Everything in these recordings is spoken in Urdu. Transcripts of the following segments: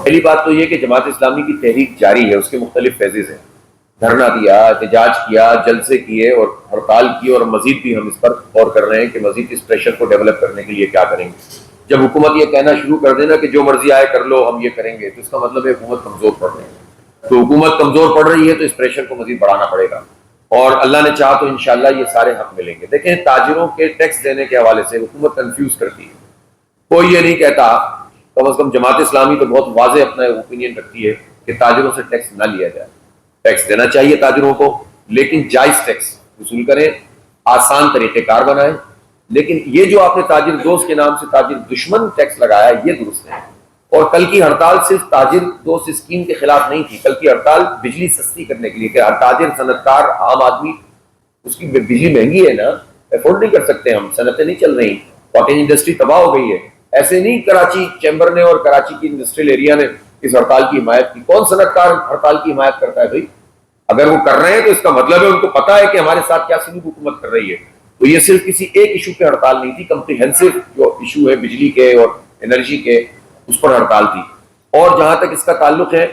پہلی بات تو یہ کہ جماعت اسلامی کی تحریک جاری ہے، اس کے مختلف فیزز ہیں. دھرنا دیا، احتجاج کیا، جلسے کیے اور ہڑتال کی، اور مزید بھی ہم اس پر غور کر رہے ہیں کہ مزید اس پریشر کو ڈیولپ کرنے کے لیے کیا کریں گے. جب حکومت یہ کہنا شروع کر دینا کہ جو مرضی آئے کر لو ہم یہ کریں گے، تو اس کا مطلب ہے حکومت کمزور پڑ رہی ہے. تو حکومت کمزور پڑ رہی ہے تو اس پریشر کو مزید بڑھانا پڑے گا، اور اللہ نے چاہا تو انشاءاللہ یہ سارے حق ملیں گے. دیکھیں، تاجروں کے ٹیکس دینے کے حوالے سے حکومت کنفیوز کرتی ہے. کوئی یہ نہیں کہتا، کم از کم جماعت اسلامی تو بہت واضح اپنا اوپینین رکھتی ہے کہ تاجروں سے ٹیکس نہ لیا جائے. ٹیکس دینا چاہیے تاجروں کو، لیکن جائز ٹیکس وصول کریں، آسان طریقہ کار بنائیں. لیکن یہ جو آپ نے تاجر دوست کے نام سے تاجر دشمن ٹیکس لگایا، یہ درست ہے. اور کل کی ہڑتال صرف تاجر دوست اسکیم کے خلاف نہیں تھی، کل کی ہڑتال بجلی سستی کرنے کے لیے کہ تاجر، صنعت کار، عام آدمی، اس کی بجلی مہنگی ہے نا، افورڈ نہیں کر سکتے ہم، صنعتیں نہیں چل رہی، کاٹیج انڈسٹری تباہ ہو گئی ہے. ایسے نہیں کراچی چیمبر نے اور کراچی کی انڈسٹریل ایریا نے اس ہڑتال کی حمایت کی. کون صنعت کار ہڑتال کی حمایت کرتا ہے بھائی؟ اگر وہ کر رہے ہیں تو اس کا مطلب ہے ان کو پتا ہے کہ ہمارے ساتھ کیا سلوک حکومت کر رہی ہے. تو یہ صرف کسی ایک ایشو پہ ہڑتال نہیں تھی، کمپریہنسو جو ایشو ہے بجلی کے اور انرجی کے، اس پر ہڑتال تھی. اور جہاں تک اس کا تعلق ہے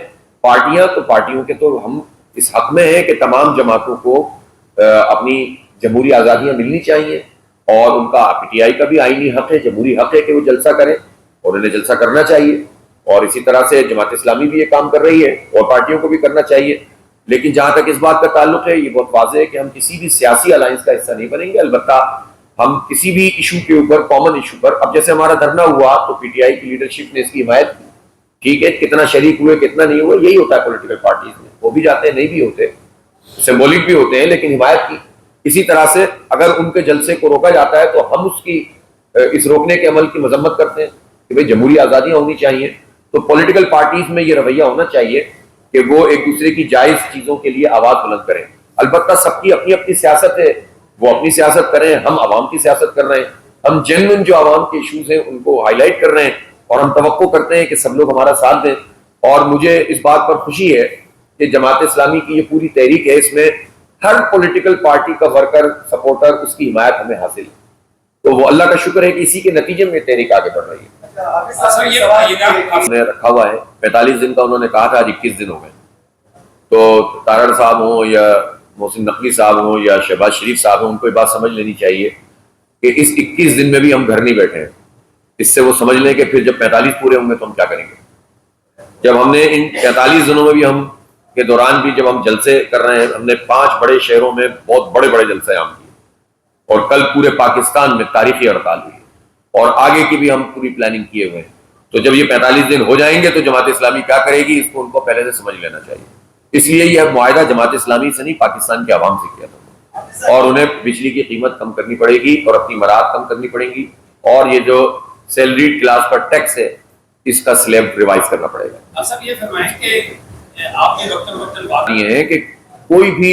پارٹیاں، تو پارٹیوں کے تو ہم اس حق میں ہیں کہ تمام جماعتوں کو اپنی جمہوری آزادیاں ملنی چاہیے، اور ان کا پی ٹی آئی کا بھی آئینی حق ہے، جمہوری حق ہے کہ وہ جلسہ کریں، اور انہیں جلسہ کرنا چاہیے. اور اسی طرح سے جماعت اسلامی بھی یہ کام کر رہی ہے اور پارٹیوں کو بھی کرنا چاہیے. لیکن جہاں تک اس بات کا تعلق ہے، یہ بہت واضح ہے کہ ہم کسی بھی سیاسی الائنس کا حصہ نہیں بنیں گے. البتہ ہم کسی بھی ایشو کے اوپر، کامن ایشو پر، اب جیسے ہمارا دھرنا ہوا تو پی ٹی آئی کی لیڈرشپ نے اس کی حمایت کی. ٹھیک ہے، کتنا شریک ہوئے کتنا نہیں ہوئے یہی ہوتا ہے پولیٹیکل پارٹیز میں، وہ بھی جاتے ہیں نہیں بھی ہوتے، سمبولک بھی ہوتے ہیں، لیکن حمایت کی. اسی طرح سے اگر ان کے جلسے کو روکا جاتا ہے تو ہم اس روکنے کے عمل کی مذمت کرتے ہیں کہ بھئی جمہوری آزادیاں ہونی چاہیے. تو پولیٹیکل پارٹیز میں یہ رویہ ہونا چاہیے کہ وہ ایک دوسرے کی جائز چیزوں کے لیے آواز بلند کریں. البتہ سب کی اپنی اپنی سیاست ہے، وہ اپنی سیاست کریں، ہم عوام کی سیاست کر رہے ہیں. ہم جنوین جو عوام کے ایشوز ہیں ان کو ہائی لائٹ کر رہے ہیں، اور ہم توقع کرتے ہیں کہ سب لوگ ہمارا ساتھ دیں. اور مجھے اس بات پر خوشی ہے کہ جماعت اسلامی کی یہ پوری تحریک ہے، اس میں ہر پولیٹیکل پارٹی کا ورکر، سپورٹر، اس کی حمایت ہمیں حاصل ہے. تو وہ اللہ کا شکر ہے کہ اسی کے نتیجے میں تحریک آگے بڑھ رہی ہے. رکھا ہوا ہے 45 دن کا، انہوں نے کہا تھا، آج 21 دن ہو گئے. تو تارڑ صاحب ہوں یا محسن نقوی صاحب ہوں یا شہباز شریف صاحب ہوں، ان کو یہ بات سمجھ لینی چاہیے کہ اس 21 دن میں بھی ہم گھر نہیں بیٹھے ہیں. اس سے وہ سمجھ لیں کہ پھر جب 45 پورے ہوں گے تو ہم کیا کریں گے. جب ہم نے ان 45 دنوں میں بھی ہم کے دوران بھی جب ہم جلسے کر رہے ہیں، ہم نے 5 بڑے شہروں میں بہت بڑے بڑے جلسے عام کیے، اور کل پورے پاکستان میں تاریخی ہڑتال ہوئی، اور آگے کی بھی ہم پوری پلاننگ کیے ہوئے ہیں. تو جب یہ 45 دن ہو جائیں گے تو جماعت اسلامی کیا کرے گی، اس کو ان کو پہلے سے سمجھ لینا چاہیے. اس لیے یہ معاہدہ جماعت اسلامی سے نہیں، پاکستان کے عوام سے کیا تھا. اور انہیں بجلی کی قیمت کم کرنی پڑے گی، اور اپنی مراحت کم کرنی پڑیں گی، اور یہ جو سیلری کلاس پر ٹیکس ہے اس کا سلیب ریوائز کرنا پڑے گا. اب سب یہ فرمائیں کہ آپ نے وقتاً وقت یہ ہے کہ کوئی بھی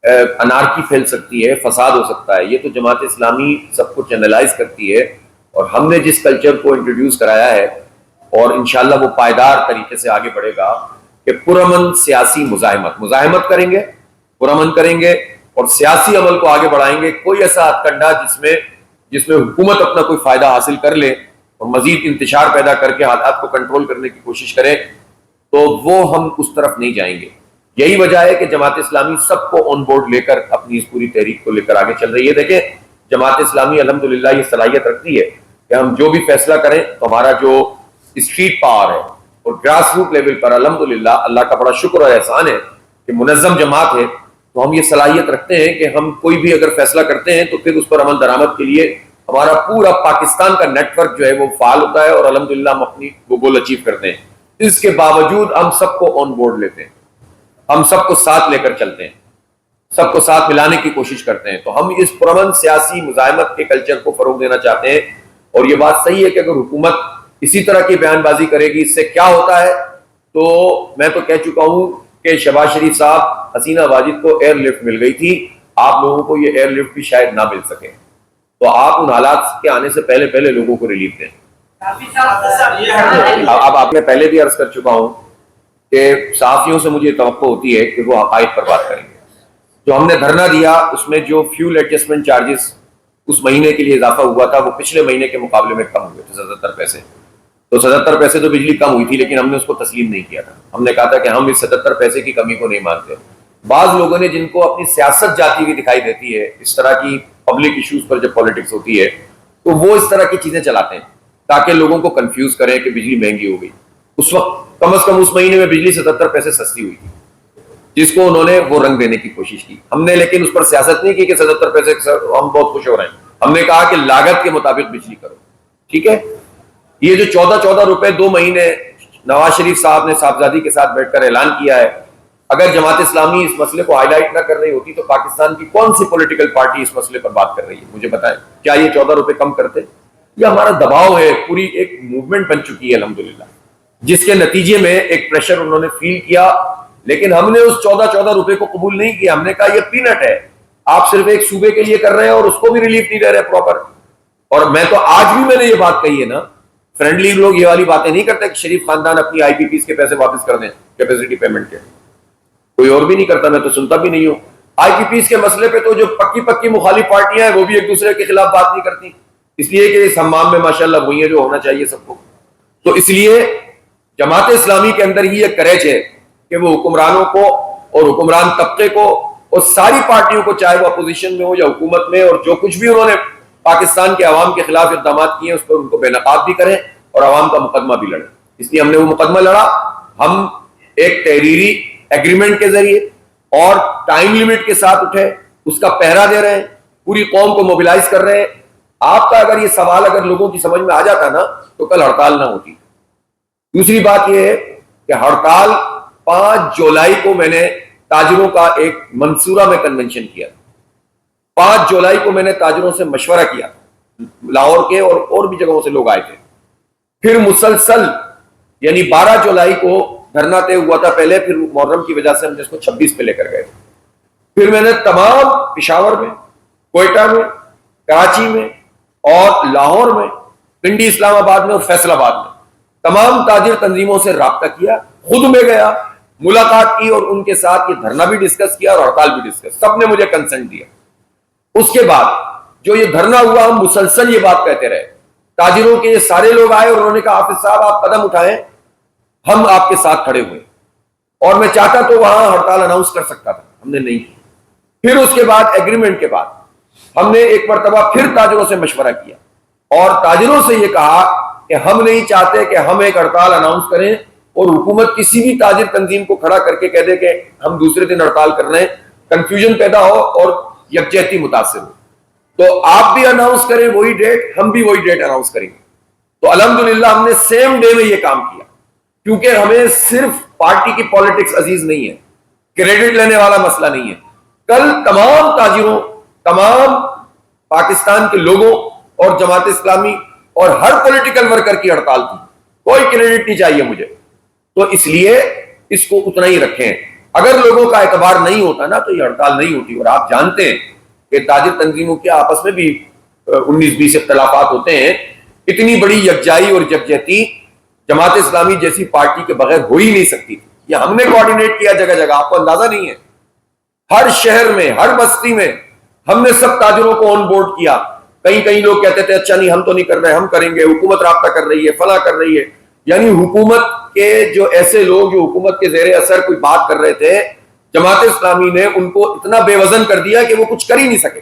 انارکی پھیل سکتی ہے، فساد ہو سکتا ہے. یہ تو جماعت اسلامی سب کچھ اینالائز کرتی ہے، اور ہم نے جس کلچر کو انٹروڈیوس کرایا ہے، اور انشاءاللہ وہ پائیدار طریقے سے آگے بڑھے گا کہ پرامن سیاسی مزاحمت کریں گے، پرامن کریں گے، اور سیاسی عمل کو آگے بڑھائیں گے. کوئی ایسا ہتھ کنڈا جس میں حکومت اپنا کوئی فائدہ حاصل کر لے اور مزید انتشار پیدا کر کے حالات کو کنٹرول کرنے کی کوشش کرے، تو وہ ہم اس طرف نہیں جائیں گے. یہی وجہ ہے کہ جماعت اسلامی سب کو آن بورڈ لے کر اپنی اس پوری تحریک کو لے کر آگے چل رہی ہے. دیکھیں، جماعت اسلامی الحمدللہ یہ صلاحیت رکھتی ہے کہ ہم جو بھی فیصلہ کریں تو ہمارا جو اسٹریٹ پاور ہے اور گراس روٹ لیول پر الحمدللہ اللہ کا بڑا شکر اور احسان ہے کہ منظم جماعت ہے، تو ہم یہ صلاحیت رکھتے ہیں کہ ہم کوئی بھی اگر فیصلہ کرتے ہیں تو پھر اس پر عمل درآمد کے لیے ہمارا پورا پاکستان کا نیٹ ورک جو ہے وہ فعال ہوتا ہے، اور الحمدللہ ہم اپنی وہ گول اچیو کرتے ہیں. اس کے باوجود ہم سب کو آن بورڈ لیتے ہیں، ہم سب کو ساتھ لے کر چلتے ہیں، سب کو ساتھ ملانے کی کوشش کرتے ہیں. تو ہم اس پرامن سیاسی مزاحمت کے کلچر کو فروغ دینا چاہتے ہیں. اور یہ بات صحیح ہے کہ اگر حکومت اسی طرح کی بیان بازی کرے گی، اس سے کیا ہوتا ہے، تو میں تو کہہ چکا ہوں کہ شہباز شریف صاحب، حسینہ واجد کو ایئر لفٹ مل گئی تھی، آپ لوگوں کو یہ ایئر لفٹ بھی شاید نہ مل سکے. تو آپ ان حالات کے آنے سے پہلے لوگوں کو ریلیف دیں. اب آپ نے پہلے بھی عرض کر چکا ہوں کہ صحافیوں سے مجھے توقع ہوتی ہے کہ وہ حقائق پر بات کریں گے. جو ہم نے دھرنا دیا اس میں جو فیول ایڈجسٹمنٹ چارجز اس مہینے کے لیے اضافہ ہوا تھا وہ پچھلے مہینے کے مقابلے میں کم ہوئے تھے 77 پیسے. تو 77 پیسے تو بجلی کم ہوئی تھی، لیکن ہم نے اس کو تسلیم نہیں کیا تھا. ہم نے کہا تھا کہ ہم اس 77 پیسے کی کمی کو نہیں مانتے. بعض لوگوں نے جن کو اپنی سیاست جاتی ہوئی دکھائی دیتی ہے اس طرح کی پبلک ایشوز پر جب پالیٹکس ہوتی ہے تو وہ اس طرح کی چیزیں چلاتے ہیں تاکہ لوگوں کو کنفیوز کریں کہ بجلی مہنگی ہو گئی. اس وقت کم از کم اس مہینے میں بجلی 77 پیسے سستی ہوئی تھی، جس کو انہوں نے وہ رنگ دینے کی کوشش کی. ہم نے لیکن اس پر سیاست نہیں کی کہ 77 پیسے ہم بہت خوش ہو رہے ہیں. ہم نے کہا کہ لاگت کے مطابق بجلی کرو. ٹھیک ہے، یہ جو 14 روپے 2 مہینے نواز شریف صاحب نے صاحبزادی کے ساتھ بیٹھ کر اعلان کیا ہے، اگر جماعت اسلامی اس مسئلے کو ہائی لائٹ نہ کر رہی ہوتی تو پاکستان کی کون سی پولیٹیکل پارٹی اس مسئلے پر بات کر رہی ہے؟ مجھے بتائیں، کیا یہ 14 روپے کم کرتے؟ یہ ہمارا دباؤ ہے، پوری ایک موومنٹ بن چکی ہے الحمدللہ، جس کے نتیجے میں ایک پریشر انہوں نے فیل کیا. لیکن ہم نے اس 14 روپے کو قبول نہیں کیا. ہم نے کہا یہ پینٹ ہے، آپ صرف ایک صوبے کے لیے کر رہے ہیں اور اس کو بھی ریلیف نہیں دے رہے پراپر. اور میں تو آج بھی میں نے یہ بات کہی ہے نا، فرینڈلی لوگ یہ والی باتیں نہیں کرتے کہ شریف خاندان اپنی آئی پی پیز کے پیسے واپس کر دیں کیپیسٹی پیمنٹ کے. کوئی اور بھی نہیں کرتا، میں تو سنتا بھی نہیں ہوں. آئی پی پیز کے مسئلے پہ تو جو پکی مخالف پارٹیاں ہیں وہ بھی ایک دوسرے کے خلاف بات نہیں کرتی، اس لیے کہ اس حمام میں ماشاءاللہ وہی ہے جو ہونا چاہیے سب کو. تو اس لیے جماعت اسلامی کے اندر ہی ایک کریج ہے کہ وہ حکمرانوں کو اور حکمران طبقے کو اور ساری پارٹیوں کو، چاہے وہ اپوزیشن میں ہو یا حکومت میں، اور جو کچھ بھی انہوں نے پاکستان کے عوام کے خلاف اقدامات کیے ہیں اس پر ان کو بے نقاب بھی کریں اور عوام کا مقدمہ بھی لڑیں. اس لیے ہم نے وہ مقدمہ لڑا. ہم ایک تحریری ایگریمنٹ کے ذریعے اور ٹائم لیمٹ کے ساتھ اٹھے، اس کا پہرا دے رہے ہیں، پوری قوم کو موبلائز کر رہے ہیں. آپ کا اگر یہ سوال اگر لوگوں کی سمجھ میں آ جاتا نا تو کل ہڑتال نہ ہوتی. دوسری بات یہ ہے کہ ہڑتال 5 جولائی کو میں نے تاجروں کا ایک منصورہ میں کنونشن کیا. 5 جولائی کو میں نے تاجروں سے مشورہ کیا، لاہور کے اور بھی جگہوں سے لوگ آئے تھے. پھر مسلسل یعنی 12 جولائی کو دھرنا طے ہوا تھا پہلے، پھر محرم کی وجہ سے ہم نے اس کو 26 پہ لے کر گئے. پھر میں نے تمام پشاور میں، کوئٹہ میں، کراچی میں اور لاہور میں، پنڈی اسلام آباد میں اور فیصل آباد میں تمام تاجر تنظیموں سے رابطہ کیا. خود میں گیا، ملاقات کی اور ان کے ساتھ یہ دھرنا بھی ڈسکس کیا اور ہڑتال بھی ڈسکس. سب نے مجھے کنسنٹ دیا. اس کے بعد جو یہ دھرنا ہوا ہم مسلسل یہ بات کہتے رہے. تاجروں کے یہ سارے لوگ آئے اور انہوں نے کہا حافظ صاحب آپ قدم اٹھائیں، ہم آپ کے ساتھ کھڑے ہوئے. اور میں چاہتا تو وہاں ہڑتال اناؤنس کر سکتا تھا، ہم نے نہیں کی. پھر اس کے بعد ایگریمنٹ کے بعد ہم نے ایک مرتبہ پھر تاجروں سے مشورہ کیا اور تاجروں سے یہ کہا کہ ہم نہیں چاہتے کہ ہم ایک ہڑتال اناؤنس کریں اور حکومت کسی بھی تاجر تنظیم کو کھڑا کر کے کہہ دے کہ ہم دوسرے دن ہڑتال کر رہے ہیں، کنفیوژن پیدا ہو اور یکجہتی متاثر ہو. تو آپ بھی اناؤنس کریں وہی ڈیٹ، ہم بھی وہی ڈیٹ اناؤنس کریں گے. تو الحمدللہ ہم نے سیم ڈے میں یہ کام کیا، کیونکہ ہمیں صرف پارٹی کی پالیٹکس عزیز نہیں ہے، کریڈٹ لینے والا مسئلہ نہیں ہے. کل تمام تاجروں، تمام پاکستان کے لوگوں اور جماعت اسلامی اور ہر پولیٹیکل ورکر کی ہڑتال تھی. کوئی کریڈٹ نہیں چاہیے مجھے. تو اس لیے اس کو اتنا ہی رکھیں. اگر لوگوں کا اعتبار نہیں ہوتا نا تو یہ ہڑتال نہیں ہوتی. اور آپ جانتے ہیں کہ تاجر تنظیموں کے آپس میں بھی 19-20 اختلافات ہوتے ہیں. اتنی بڑی یکجائی اور یکجہتی جماعت اسلامی جیسی پارٹی کے بغیر ہو ہی نہیں سکتی. یہ ہم نے کوآرڈینیٹ کیا جگہ جگہ، آپ کو اندازہ نہیں ہے. ہر شہر میں، ہر بستی میں ہم نے سب تاجروں کو آن بورڈ کیا. کئی لوگ کہتے تھے اچھا نہیں ہم تو نہیں کر رہے، ہم کریں گے، حکومت رابطہ کر رہی ہے، فلاں کر رہی ہے. یعنی حکومت کے جو ایسے لوگ جو حکومت کے زیر اثر کوئی بات کر رہے تھے، جماعت اسلامی نے ان کو اتنا بے وزن کر دیا کہ وہ کچھ کر ہی نہیں سکے.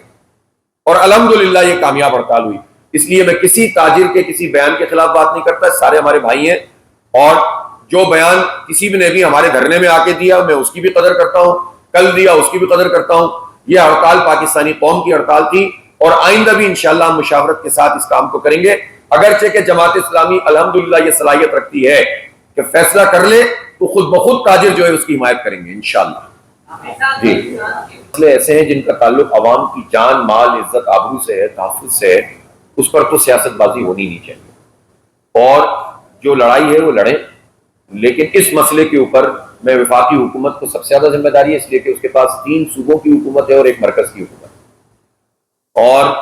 اور الحمدللہ یہ کامیاب ہڑتال ہوئی. اس لیے میں کسی تاجر کے کسی بیان کے خلاف بات نہیں کرتا. سارے ہمارے بھائی ہیں اور جو بیان کسی بھی نے بھی ہمارے دھرنے میں آ کے دیا میں اس کی بھی قدر کرتا ہوں، کل دیا اس کی بھی قدر کرتا ہوں. یہ ہڑتال پاکستانی قوم کی ہڑتال تھی اور آئندہ بھی انشاءاللہ ہم مشاورت کے ساتھ اس کام کو کریں گے. اگرچہ کہ جماعت اسلامی الحمدللہ یہ صلاحیت رکھتی ہے کہ فیصلہ کر لے تو خود بخود تاجر جو ہے اس کی حمایت کریں گے انشاءاللہ. جی، مسئلے ایسے ہیں جن کا تعلق عوام کی جان، مال، عزت، آبرو سے ہے، تحفظ سے ہے، اس پر تو سیاست بازی ہونی نہیں چاہیے. اور جو لڑائی ہے وہ لڑیں، لیکن اس مسئلے کے اوپر میں وفاقی حکومت کو سب سے زیادہ ذمہ داری ہے، اس لیے کہ اس کے پاس 3 صوبوں کی حکومت ہے اور ایک مرکز کی حکومت. اور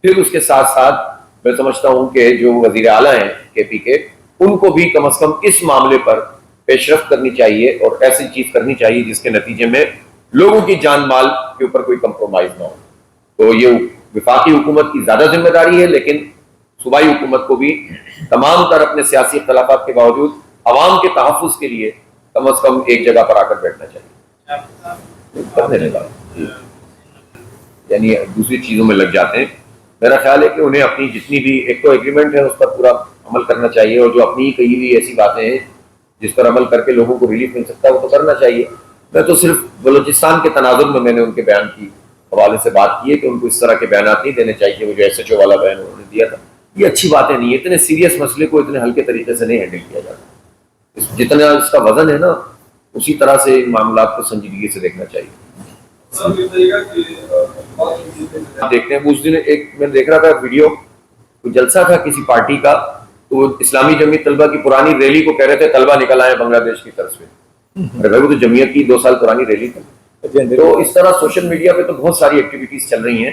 پھر اس کے ساتھ ساتھ میں سمجھتا ہوں کہ جو وزیر اعلیٰ ہیں کے پی کے، ان کو بھی کم از کم اس معاملے پر پیش رفت کرنی چاہیے اور ایسی چیز کرنی چاہیے جس کے نتیجے میں لوگوں کی جان مال کے اوپر کوئی کمپرومائز نہ ہو. تو یہ وفاقی حکومت کی زیادہ ذمہ داری ہے، لیکن صوبائی حکومت کو بھی تمام تر اپنے سیاسی اختلافات کے باوجود عوام کے تحفظ کے لیے کم از کم ایک جگہ پر آ کر بیٹھنا چاہیے. کرنے لگا یعنی دوسری چیزوں میں لگ جاتے ہیں. میرا خیال ہے کہ انہیں اپنی جتنی بھی ایک تو ایگریمنٹ ہے اس پر پورا عمل کرنا چاہیے, اور جو اپنی کہی ہوئی ایسی باتیں ہیں جس پر عمل کر کے لوگوں کو ریلیف مل سکتا ہے وہ تو کرنا چاہیے. میں تو صرف بلوچستان کے تناظر میں نے ان کے بیان کی حوالے سے بات کی ہے کہ ان کو اس طرح کے بیانات نہیں دینے چاہیے. وہ جو ایس ایچ او والا بیان انہوں نے دیا تھا, یہ اچھی باتیں نہیں ہے. اتنے سیریس مسئلے کو اتنے ہلکے طریقے سے نہیں ہینڈل کیا جاتا. جتنا اس کا وزن ہے نا اسی طرح سے ان معاملات کو سنجیدگی سے دیکھنا چاہیے. دیکھتے ہیں اس دن ایک میں دیکھ رہا تھا ویڈیو, کوئی جلسہ تھا کسی پارٹی کا, تو وہ اسلامی جمعیت طلبہ کی پرانی ریلی کو کہہ رہے تھے طلبہ نکل آئے بنگلہ دیش کی طرف سے. وہ تو جمعیت کی 2 سال پرانی ریلی تھی. تو اس طرح سوشل میڈیا پہ تو بہت ساری ایکٹیویٹیز چل رہی ہیں,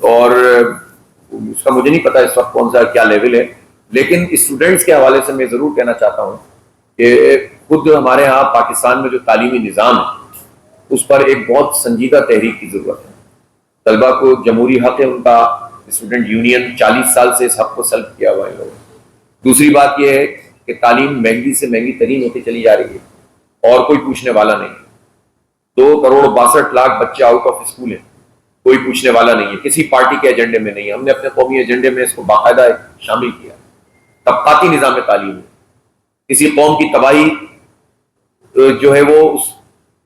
اور اس کا مجھے نہیں پتا اس وقت کون سا کیا لیول ہے, لیکن اسٹوڈنٹس کے حوالے سے میں ضرور کہنا چاہتا ہوں کہ خود ہمارے ہاں پاکستان میں جو تعلیمی نظام ہے اس پر ایک بہت سنجیدہ تحریک کی ضرورت ہے. طلبہ کو جمہوری حق ہے ان کا, اسٹوڈنٹ یونین 40 سال سے اس حق کو سلب کیا ہوا ہے لوگوں. دوسری بات یہ ہے کہ تعلیم مہنگی سے مہنگی ترین ہوتی چلی جا رہی ہے اور کوئی پوچھنے والا نہیں. 2.62 کروڑ بچے آؤٹ آف اسکول ہیں, کوئی پوچھنے والا نہیں ہے, کسی پارٹی کے ایجنڈے میں نہیں ہے. ہم نے اپنے قومی ایجنڈے میں اس کو باقاعدہ شامل کیا. طبقاتی نظام تعلیم ہے, کسی قوم کی تباہی جو ہے وہ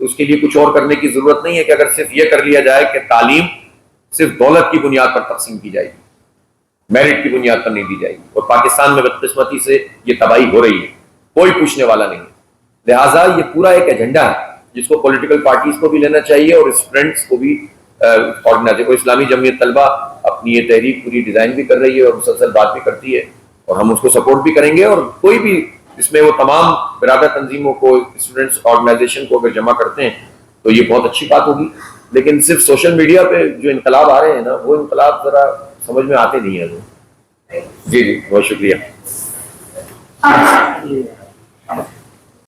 اس کے لیے کچھ اور کرنے کی ضرورت نہیں ہے کہ اگر صرف یہ کر لیا جائے کہ تعلیم صرف دولت کی بنیاد پر تقسیم کی جائے گی, میرٹ کی بنیاد پر نہیں دی جائے گی. اور پاکستان میں بدقسمتی سے یہ تباہی ہو رہی ہے, کوئی پوچھنے والا نہیں ہے. لہٰذا یہ پورا ایک ایجنڈا ہے جس کو پولیٹیکل پارٹیز کو بھی لینا چاہیے اور اسٹوڈنٹس کو بھی آرگنائز. اسلامی جمعیت طلبہ اپنی یہ تحریک پوری ڈیزائن بھی کر رہی ہے اور مسلسل بات بھی کرتی ہے, اور ہم اس کو سپورٹ بھی کریں گے. اور کوئی بھی اس میں وہ تمام برادر تنظیموں کو, اسٹوڈنٹس آرگنائزیشن کو اگر جمع کرتے ہیں تو یہ بہت اچھی بات ہوگی. لیکن صرف سوشل میڈیا پہ جو انقلاب آ رہے ہیں نا وہ انقلاب ذرا سمجھ میں آتے نہیں ہیں. جی بہت شکریہ.